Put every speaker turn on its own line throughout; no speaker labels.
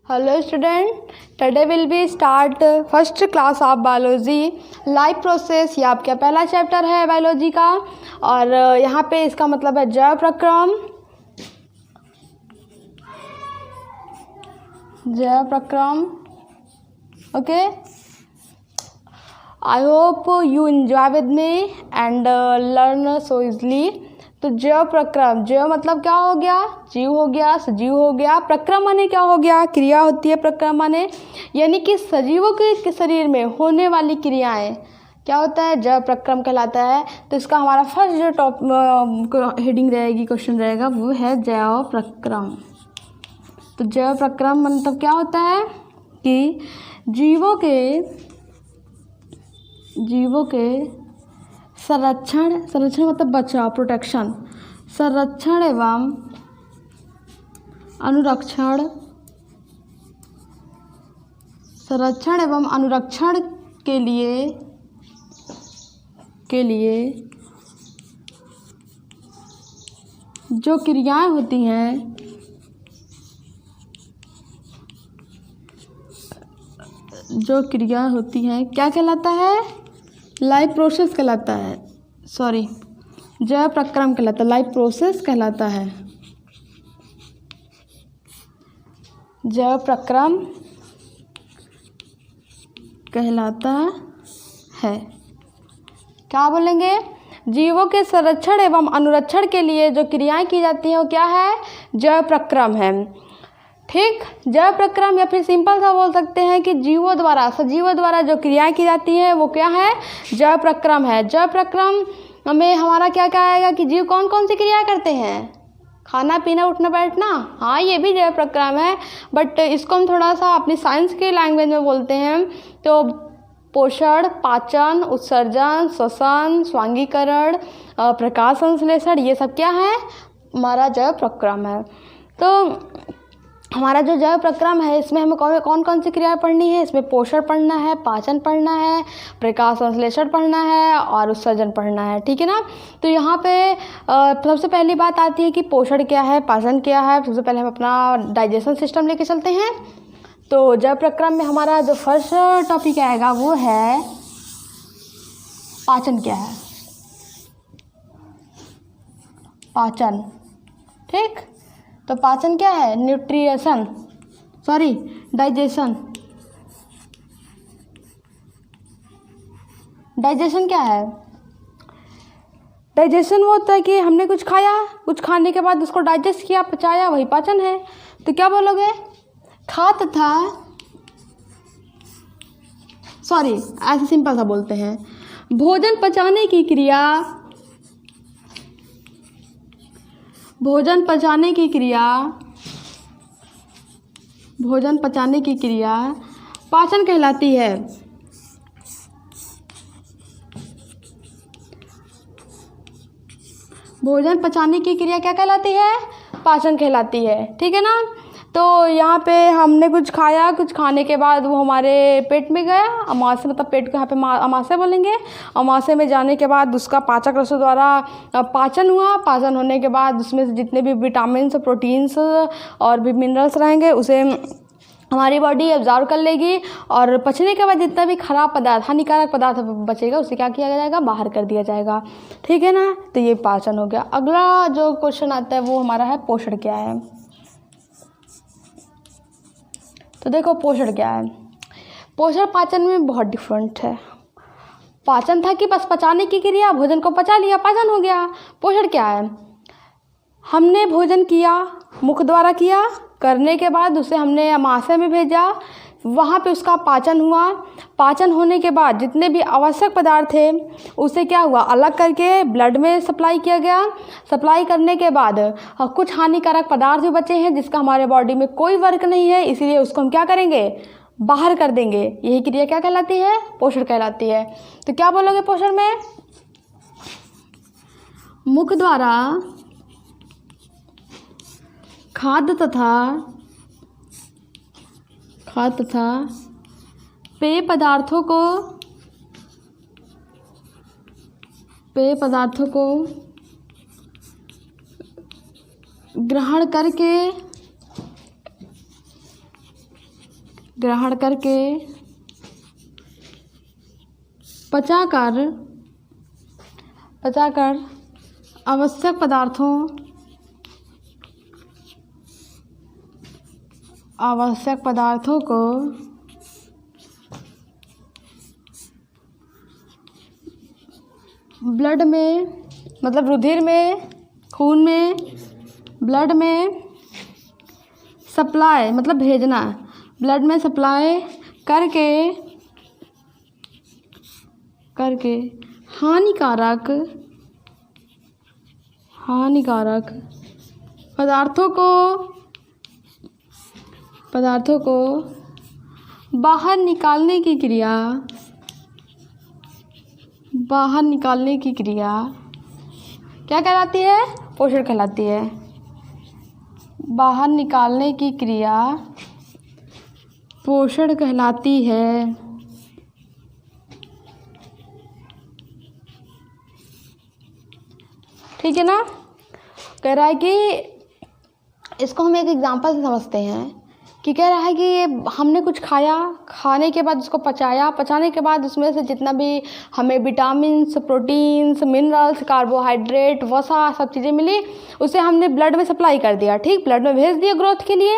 Hello student, today will be start first class of biology life process. ये आपका पहला chapter है biology का और यहाँ पे इसका मतलब है जैव प्रक्रम। जैव प्रक्रम okay. I hope you enjoy with me and learn so easily. तो जैव प्रक्रम, जैव मतलब क्या हो गया? जीव हो गया, सजीव हो गया। प्रक्रम माने क्या हो गया? क्रिया होती है प्रक्रम माने, यानी कि सजीवों के शरीर में होने वाली क्रियाएं क्या होता है? जैव प्रक्रम कहलाता है। तो इसका हमारा फर्स्ट जो टॉप हेडिंग रहेगी, क्वेश्चन रहेगा, वो है जैव प्रक्रम। तो जैव प्रक्रम मतलब क्या होता है कि जीवों के संरक्षण मतलब बचाव, प्रोटेक्शन, संरक्षण एवं अनुरक्षण के लिए जो क्रियाएं होती हैं, क्या कहलाता है? लाइफ प्रोसेस कहलाता है। सॉरी, जैव प्रक्रम कहलाता है, लाइफ प्रोसेस कहलाता है। जैव प्रक्रम कहलाता है। क्या बोलेंगे? जीवों के संरक्षण एवं अनुरक्षण के लिए जो क्रियाएं की जाती हैं वो क्या है? जैव प्रक्रम है। ठीक, जैव प्रक्रम या फिर सिंपल सा बोल सकते हैं कि सजीवों द्वारा जो क्रियाएं की जाती हैं वो क्या है? जैव प्रक्रम है। जैव प्रक्रम में हमारा क्या क्या आएगा कि जीव कौन कौन सी क्रिया करते हैं? खाना पीना, उठना बैठना, हाँ ये भी जैव प्रक्रम है, बट इसको हम थोड़ा सा अपनी साइंस के लैंग्वेज में बोलते हैं। तो पोषण, पाचन, उत्सर्जन, श्वसन, स्वांगीकरण, प्रकाश संश्लेषण, ये सब क्या है? हमारा जैव प्रक्रम है। तो हमारा जो जैव प्रक्रम है इसमें हमें कौन कौन सी क्रियाएं पढ़नी है? इसमें पोषण पढ़ना है, पाचन पढ़ना है, प्रकाश संश्लेषण पढ़ना है और उत्सर्जन पढ़ना है। ठीक है ना? तो यहाँ पे सबसे पहली बात आती है कि पोषण क्या है, पाचन क्या है। सबसे पहले हम अपना डाइजेशन सिस्टम लेके चलते हैं। तो जैव प्रक्रम में हमारा जो फर्स्ट टॉपिक आएगा वो है पाचन क्या है। पाचन, ठीक। तो पाचन क्या है? डाइजेशन। डाइजेशन क्या है? डाइजेशन वो होता है कि हमने कुछ खाया, कुछ खाने के बाद उसको डाइजेस्ट किया, पचाया, वही पाचन है। तो क्या बोलोगे? ऐसे सिंपल सा बोलते हैं, भोजन पचाने की क्रिया पाचन कहलाती है। भोजन पचाने की क्रिया क्या कहलाती है? पाचन कहलाती है। ठीक है ना? तो यहाँ पे हमने कुछ खाया, कुछ खाने के बाद वो हमारे पेट में गया, अमाशय मतलब पेट को यहाँ पे अमाशय बोलेंगे। अमाशय में जाने के बाद उसका पाचक रसों द्वारा पाचन हुआ। पाचन होने के बाद उसमें से जितने भी विटामिन्स, प्रोटीन्स और भी मिनरल्स रहेंगे उसे हमारी बॉडी एब्जॉर्ब कर लेगी और पचने के बाद जितना भी खराब पदार्थ, हानिकारक पदार्थ बचेगा उसे क्या किया जाएगा? बाहर कर दिया जाएगा। ठीक है ना? तो ये पाचन हो गया। अगला जो क्वेश्चन आता है वो हमारा है पोषण क्या है। तो देखो पोषण क्या है। पोषण पाचन में बहुत डिफरेंट है। पाचन था कि बस पचाने की क्रिया, भोजन को पचा लिया, पाचन हो गया। पोषण क्या है? हमने भोजन किया, मुख द्वारा किया, करने के बाद उसे हमने अमाशय में भेजा, वहाँ पे उसका पाचन हुआ। पाचन होने के बाद जितने भी आवश्यक पदार्थ थे उसे क्या हुआ? अलग करके ब्लड में सप्लाई किया गया। सप्लाई करने के बाद कुछ हानिकारक पदार्थ भी बचे हैं जिसका हमारे बॉडी में कोई वर्क नहीं है, इसीलिए उसको हम क्या करेंगे? बाहर कर देंगे। यही क्रिया क्या कहलाती है? पोषण कहलाती है। तो क्या बोलोगे पोषण में? मुख द्वारा खाद्य तथा पेय पदार्थों को ग्रहण करके ग्रहण करके पचाकर आवश्यक पदार्थों को ब्लड में, मतलब रुधिर में, खून में, ब्लड में सप्लाई, मतलब भेजना, ब्लड में सप्लाई करके हानिकारक पदार्थों को बाहर निकालने की क्रिया क्या कहलाती है? पोषण कहलाती है। बाहर निकालने की क्रिया पोषण कहलाती है। ठीक है ना? कह रहा है कि इसको हम एक एग्जांपल से समझते हैं कि कह रहा है कि ये हमने कुछ खाया, खाने के बाद उसको पचाया, पचाने के बाद उसमें से जितना भी हमें विटामिन्स, प्रोटीन्स, मिनरल्स, कार्बोहाइड्रेट, वसा सब चीज़ें मिली, उसे हमने ब्लड में सप्लाई कर दिया। ठीक, ब्लड में भेज दिया ग्रोथ के लिए।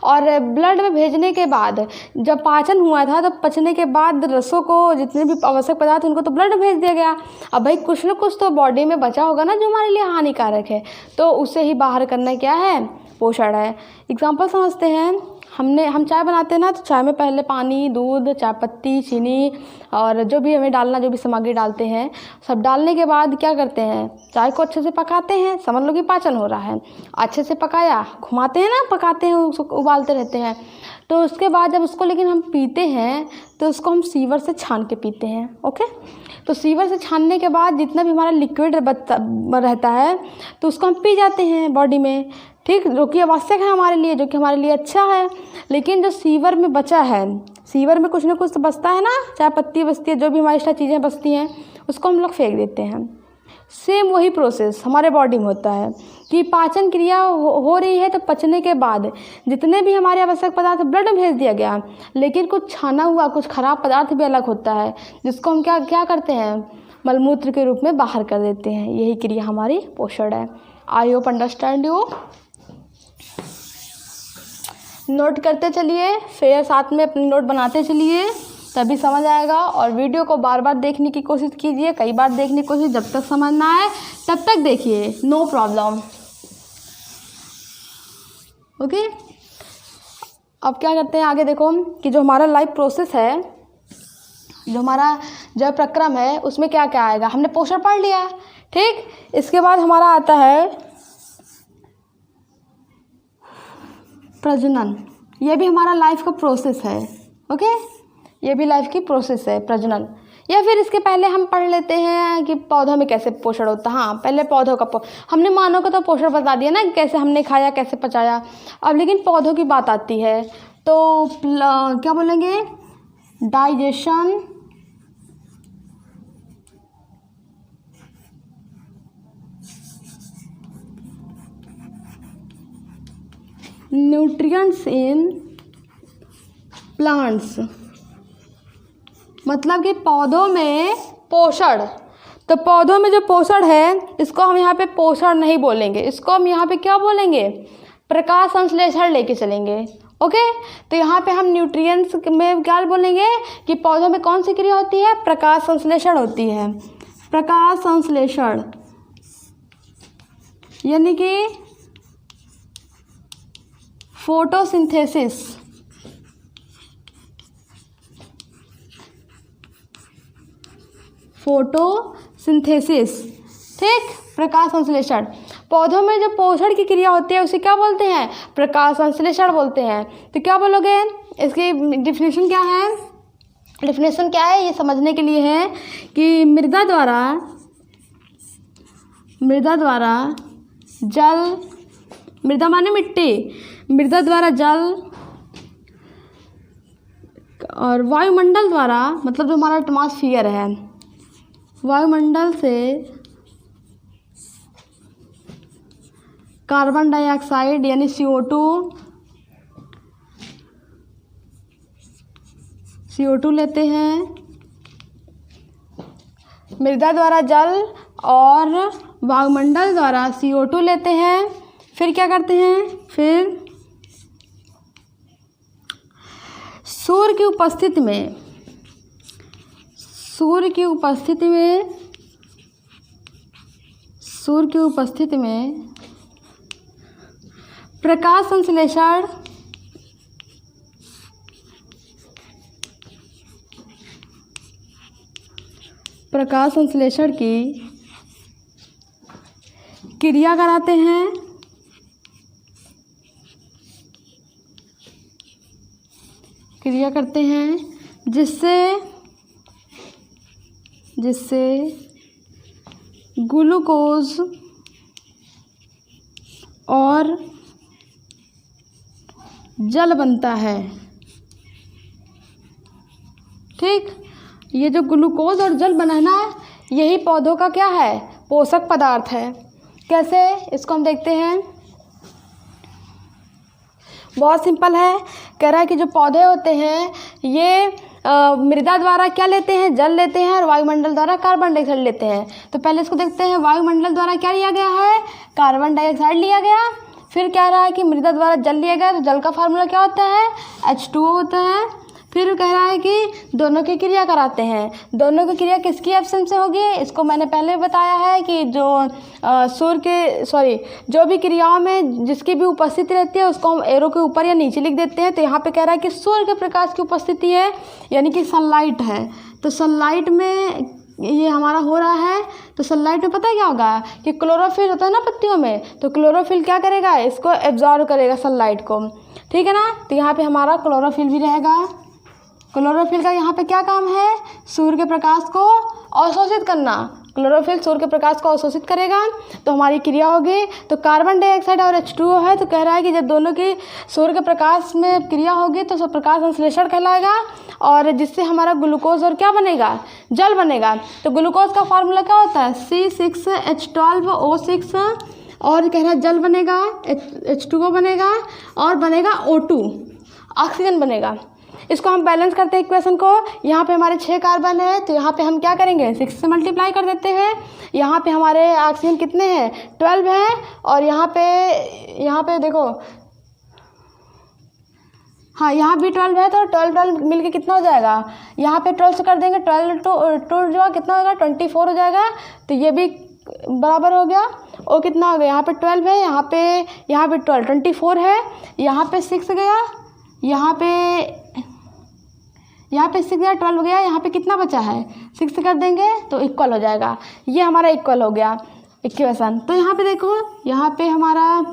और ब्लड में भेजने के बाद जब पाचन हुआ था तो पचने के बाद रसों को, जितने भी आवश्यक पदार्थ उनको तो ब्लड में भेज दिया गया। अब भाई कुछ न कुछ तो बॉडी में बचा होगा ना जो हमारे लिए हानिकारक है, तो उसे ही बाहर करना क्या है? पोषण है। एग्जाम्पल समझते हैं। हम चाय बनाते हैं ना, तो चाय में पहले पानी, दूध, चाय पत्ती, चीनी और जो भी हमें डालना, जो भी सामग्री डालते हैं, सब डालने के बाद क्या करते हैं? चाय को अच्छे से पकाते हैं। समझ लो कि पाचन हो रहा है। अच्छे से पकाया, घुमाते हैं ना, पकाते हैं, उसको उबालते रहते हैं। तो उसके बाद जब उसको लेकिन हम पीते हैं तो उसको हम सीवर से छान के पीते हैं। ओके, तो सीवर से छानने के बाद जितना भी हमारा लिक्विड रहता है तो उसको हम पी जाते हैं बॉडी में। ठीक, जो कि आवश्यक है हमारे लिए, जो कि हमारे लिए अच्छा है। लेकिन जो सीवर में बचा है, सीवर में कुछ ना कुछ तो बचता है ना, चाय पत्ती बचती है, जो भी हमारी एक्स्ट्रा चीज़ें बचती हैं उसको हम लोग फेंक देते हैं। सेम वही प्रोसेस हमारे बॉडी में होता है कि पाचन क्रिया हो रही है, तो पचने के बाद जितने भी हमारे आवश्यक पदार्थ ब्लड में भेज दिया गया, लेकिन कुछ छाना हुआ, कुछ खराब पदार्थ भी अलग होता है, जिसको हम क्या करते हैं? मलमूत्र के रूप में बाहर कर देते हैं। यही क्रिया हमारी पोषण है। I hope understand you. Note करते चलिए, फिर साथ में अपनी नोट बनाते चलिए, तभी समझ आएगा। और वीडियो को बार बार देखने की कोशिश कीजिए, कई बार देखने की कोशिश, जब तक समझ ना आए तब तक देखिए, नो प्रॉब्लम। ओके, अब क्या करते हैं आगे? देखो कि जो हमारा लाइफ प्रोसेस है, जो हमारा जब प्रक्रम है, उसमें क्या क्या आएगा? हमने पोषण पढ़ लिया। ठीक, इसके बाद हमारा आता है प्रजनन। ये भी हमारा लाइफ का प्रोसेस है। ओके, ये भी लाइफ की प्रोसेस है, प्रजनन। या फिर इसके पहले हम पढ़ लेते हैं कि पौधों में कैसे पोषण होता है। हाँ, पहले पौधों का हमने मानव का तो पोषण बता दिया ना, कैसे हमने खाया, कैसे पचाया। अब लेकिन पौधों की बात आती है तो क्या बोलेंगे? डाइजेशन, न्यूट्रिएंट्स इन प्लांट्स, मतलब कि पौधों में पोषण। तो पौधों में जो पोषण है, इसको हम यहाँ पे पोषण नहीं बोलेंगे, इसको हम यहाँ पे क्या बोलेंगे? प्रकाश संश्लेषण लेके चलेंगे। ओके, तो यहाँ पे हम न्यूट्रिएंट्स में क्या बोलेंगे कि पौधों में कौन सी क्रिया होती है? प्रकाश संश्लेषण होती है। प्रकाश संश्लेषण यानी कि फोटोसिंथेसिस। फोटोसिंथेसिस, ठीक, प्रकाश संश्लेषण। पौधों में जो पोषण की क्रिया होती है उसे क्या बोलते हैं? प्रकाश संश्लेषण बोलते हैं। तो क्या बोलोगे? इसकी डिफिनेशन क्या है? डिफिनेशन क्या है ये समझने के लिए है कि मृदा द्वारा जल, मृदा माने मिट्टी, मृदा द्वारा जल और वायुमंडल द्वारा, मतलब जो हमारा एटमॉस्फेयर है, वायुमंडल से कार्बन डाइऑक्साइड यानी CO2 CO2 लेते हैं, मृदा द्वारा जल और वायुमंडल द्वारा CO2 लेते हैं। फिर क्या करते हैं, फिर सूर्य की उपस्थिति में प्रकाश संश्लेषण की क्रिया कराते हैं। क्रिया करते हैं जिससे ग्लूकोज और जल बनता है। ठीक, ये जो ग्लूकोज और जल बना है ना, यही पौधों का क्या है, पोषक पदार्थ है। कैसे, इसको हम देखते हैं। बहुत सिंपल है। कह रहा है कि जो पौधे होते हैं ये मृदा द्वारा क्या लेते हैं, जल लेते हैं, और वायुमंडल द्वारा कार्बन डाइऑक्साइड लेते हैं। तो पहले इसको देखते हैं। वायुमंडल द्वारा क्या लिया गया है, कार्बन डाइऑक्साइड लिया गया। फिर कह रहा है कि मृदा द्वारा जल लिया गया, तो जल का फार्मूला क्या होता है, H2O होता है। फिर कह रहा है कि दोनों की क्रिया कराते हैं। दोनों की क्रिया किसकी एब्सेंस से होगी, इसको मैंने पहले बताया है कि जो भी क्रियाओं में जिसकी भी उपस्थिति रहती है उसको हम एरो के ऊपर या नीचे लिख देते हैं। तो यहाँ पे कह रहा है कि सूर्य के प्रकाश की उपस्थिति है, यानी कि सनलाइट है। तो सनलाइट में ये हमारा हो रहा है। तो सनलाइट में पता है क्या होगा कि क्लोरोफिल होता है ना पत्तियों में, तो क्लोरोफिल क्या करेगा, इसको एब्जॉर्ब करेगा सनलाइट को। ठीक है ना। तो यहाँ पे हमारा क्लोरोफिल भी रहेगा। क्लोरोफिल का यहाँ पे क्या काम है, सूर्य के प्रकाश को अवशोषित करना। क्लोरोफिल सूर्य के प्रकाश को अवशोषित करेगा तो हमारी क्रिया होगी। तो कार्बन डाइऑक्साइड और H2O है। तो कह रहा है कि जब दोनों की सूर्य के प्रकाश में क्रिया होगी तो प्रकाश संश्लेषण कहलाएगा, और जिससे हमारा ग्लूकोज और क्या बनेगा, जल बनेगा। तो ग्लूकोज का फार्मूला क्या होता है, C6H12O6, और कह रहा है जल बनेगा, H2O बनेगा, और बनेगा O2, ऑक्सीजन बनेगा। इसको हम बैलेंस करते हैं इक्वेशन को। यहाँ पे हमारे 6 कार्बन है, तो यहाँ पे हम क्या करेंगे, 6 से मल्टीप्लाई कर देते हैं। यहाँ पे हमारे ऑक्सीजन कितने हैं, 12 हैं। और यहाँ पे देखो, हाँ यहाँ भी 12 है, तो 12 मिलके कितना हो जाएगा, यहाँ पे 12 से कर देंगे, 12 टू जो कितना होगा, 24 हो जाएगा। तो ये भी बराबर हो गया। और कितना हो गया, यहाँ पे 12 है, यहाँ पे 12, 24 है। यहाँ पे 6 गया, यहाँ पे 6 गया, 12 गया। यहाँ पे कितना बचा है, 6 से कर देंगे तो इक्वल हो जाएगा। ये हमारा इक्वल हो गया इक्वेशन। तो यहाँ पे देखो, यहाँ पे हमारा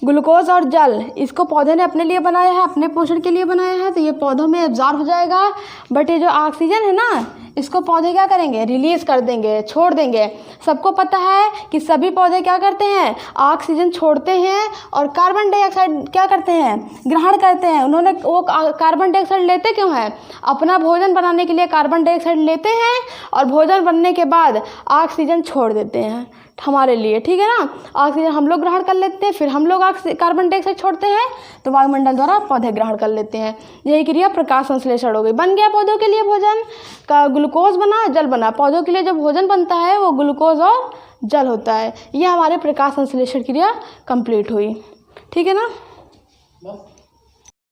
ग्लूकोज और जल, इसको पौधे ने अपने लिए बनाया है, अपने पोषण के लिए बनाया है। तो ये पौधों में एब्जॉर्ब हो जाएगा। बट ये जो ऑक्सीजन है ना, इसको पौधे क्या करेंगे, रिलीज कर देंगे, छोड़ देंगे। सबको पता है कि सभी पौधे क्या करते हैं, ऑक्सीजन छोड़ते हैं और कार्बन डाइऑक्साइड क्या करते हैं, ग्रहण करते हैं। उन्होंने वो कार्बन डाइऑक्साइड लेते क्यों हैं, अपना भोजन बनाने के लिए कार्बन डाइऑक्साइड लेते हैं, और भोजन बनने के बाद ऑक्सीजन छोड़ देते हैं हमारे लिए। ठीक है ना। ऑक्सीजन हम लोग ग्रहण कर लेते हैं, फिर हम लोग कार्बन डाइऑक्साइड छोड़ते हैं, तो वायुमंडल द्वारा पौधे ग्रहण कर लेते हैं। यही क्रिया प्रकाश संश्लेषण हो गई। बन गया पौधों के लिए भोजन का, ग्लूकोज बना, जल बना। पौधों के लिए जो भोजन बनता है वो ग्लूकोज और जल होता है। ये हमारे प्रकाश संश्लेषण क्रिया कंप्लीट हुई। ठीक है ना।